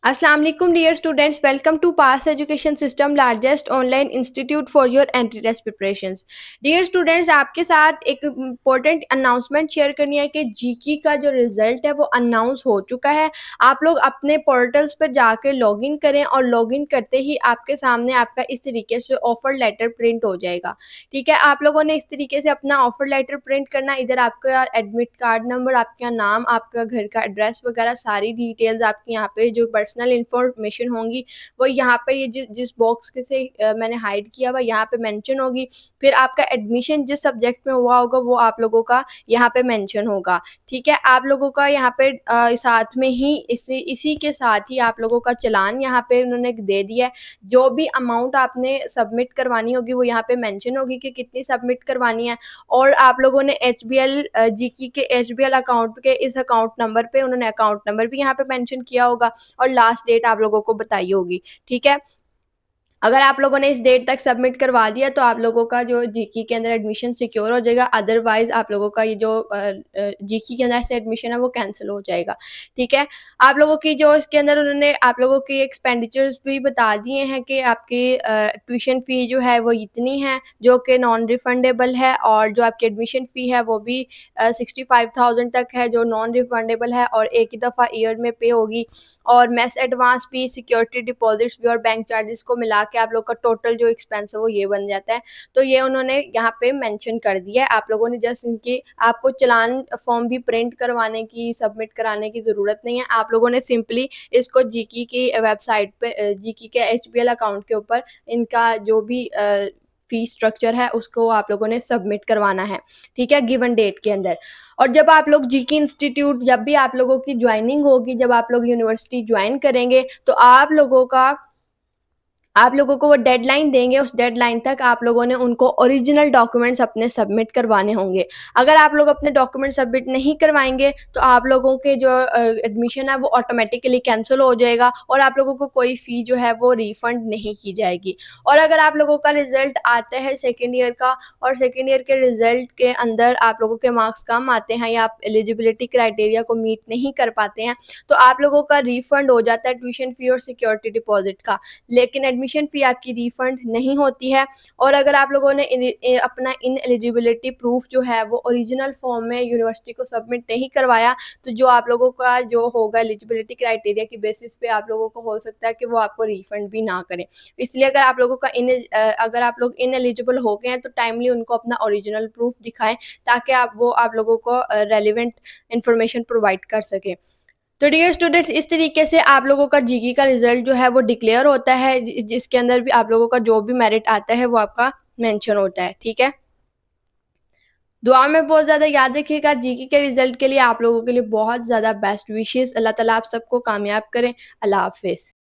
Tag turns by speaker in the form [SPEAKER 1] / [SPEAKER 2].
[SPEAKER 1] अस्सलाम वालेकुम dear students, welcome to pass education system largest online institute for your entry test preparations. Dear students, आपके साथ एक important announcement share करनी है कि जीके का जो रिजल्ट है वो अनाउंस हो चुका है। आप लोग अपने पोर्टल्स पर जाकर लॉगिन करें और लॉगिन करते ही आपके सामने आपका इस तरीके से ऑफर लेटर प्रिंट हो जाएगा। ठीक है, आप लोगों ने इस तरीके से अपना ऑफर लेटर प्रिंट करना। इधर आपका एडमिट कार्ड नंबर, आपका नाम, आपका घर का एड्रेस वगैरह सारी डिटेल्स आपकी यहाँ पे जो पर्सनल इंफॉर्मेशन होंगी वो यहाँ पर ये जिस बॉक्स के से मैंने हाइड किया हुआ यहाँ पे मेंशन होगी। फिर आपका एडमिशन जिस सब्जेक्ट में हुआ होगा वो आप लोगों का यहाँ पे मेंशन होगा। ठीक है, आप लोगों का यहाँ पे साथ में ही इसी के साथ ही आप लोगों का चालान यहाँ पे उन्होंने दे दिया है। जो भी अमाउंट आपने सबमिट करवानी होगी वो यहाँ पे मेंशन होगी कि कितनी सबमिट करवानी है। और आप लोगों ने एचबीएल जीके के एचबीएल अकाउंट के इस अकाउंट नंबर पे उन्होंने अकाउंट नंबर भी यहाँ पे मेंशन किया होगा और लास्ट डेट आप लोगों को बताई होगी। ठीक है, अगर आप लोगों ने इस डेट तक सबमिट करवा दिया तो आप लोगों का जो जीके के अंदर एडमिशन सिक्योर हो जाएगा। अदरवाइज आप लोगों का ये जो जीके के अंदर से एडमिशन है वो कैंसिल हो जाएगा। ठीक है, आप लोगों की जो इसके अंदर उन्होंने आप लोगों की एक्सपेंडिचर्स भी बता दिए हैं कि आपकी ट्यूशन फ़ी जो है वो इतनी है जो कि नॉन रिफंडेबल है, और जो आपकी एडमिशन फ़ी है वो भी 65,000 तक है जो नॉन रिफंडेबल है और एक ही दफ़ा ईयर में पे होगी। और मेस एडवांस भी, सिक्योरिटी डिपॉजिट्स भी और बैंक चार्जेस को मिला के आप लोग का टोटल जो एक्सपेंस है वो ये बन जाता है। तो ये उन्होंने यहाँ पे मेंशन कर दिया है। आप लोगों ने जस्ट इनकी आपको चालान फॉर्म भी प्रिंट करवाने की, सबमिट कराने की ज़रूरत नहीं है। आप लोगों ने सिंपली इसको जीके की वेबसाइट पे जीके के एचबीएल अकाउंट के ऊपर इनका जो भी फ़ी स्ट्रक्चर है उसको आप लोगों ने सबमिट करवाना है। ठीक है, गिवन डेट के अंदर। और जब आप लोग जीके इंस्टीट्यूट जब भी आप लोगों की ज्वाइनिंग होगी, जब आप लोग यूनिवर्सिटी ज्वाइन करेंगे तो आप लोगों को वो डेडलाइन देंगे। उस डेडलाइन तक आप लोगों ने उनको ओरिजिनल डॉक्यूमेंट्स अपने सबमिट करवाने होंगे। अगर आप लोग अपने डॉक्यूमेंट सबमिट नहीं करवाएंगे तो आप लोगों के जो एडमिशन है वो ऑटोमेटिकली कैंसिल हो जाएगा और आप लोगों को कोई फ़ी जो है वो रिफ़ंड नहीं की जाएगी। और अगर आप लोगों का रिज़ल्ट आता है सेकेंड ईयर का और सेकेंड ईयर के रिज़ल्ट के अंदर आप लोगों के मार्क्स कम आते हैं या आप एलिजिबिलिटी क्राइटेरिया को मीट नहीं कर पाते हैं तो आप लोगों का रिफ़ंड हो जाता है ट्यूशन फ़ी और सिक्योरिटी डिपॉजिट का, लेकिन एडमिशन फ़ी आपकी रिफ़ंड नहीं होती है। और अगर आप लोगों ने अपना इनएलिजिबिलिटी प्रूफ जो है वो ओरिजिनल फॉर्म में यूनिवर्सिटी को सबमिट नहीं करवाया तो जो आप लोगों का जो होगा एलिजिबिलिटी क्राइटेरिया की बेसिस पे आप लोगों को हो सकता है कि वो आपको रिफ़ंड भी ना करें। इसलिए अगर आप लोग इनएलिजिबल हो गए हैं तो टाइमली उनको अपना ओरिजिनल प्रूफ दिखाएं ताकि आप लोगों को रेलिवेंट इंफॉर्मेशन प्रोवाइड कर सकें। तो डियर स्टूडेंट्स, इस तरीके से आप लोगों का जीके का रिजल्ट जो है वो डिक्लेयर होता है जिसके अंदर भी आप लोगों का जो भी मेरिट आता है वो आपका मेंशन होता है। ठीक है, दुआ में बहुत ज़्यादा याद रखिएगा। जीके के रिजल्ट के लिए आप लोगों के लिए बहुत ज़्यादा बेस्ट विशेस। अल्लाह ताला आप सबको कामयाब करें। अल्लाह हाफिज़।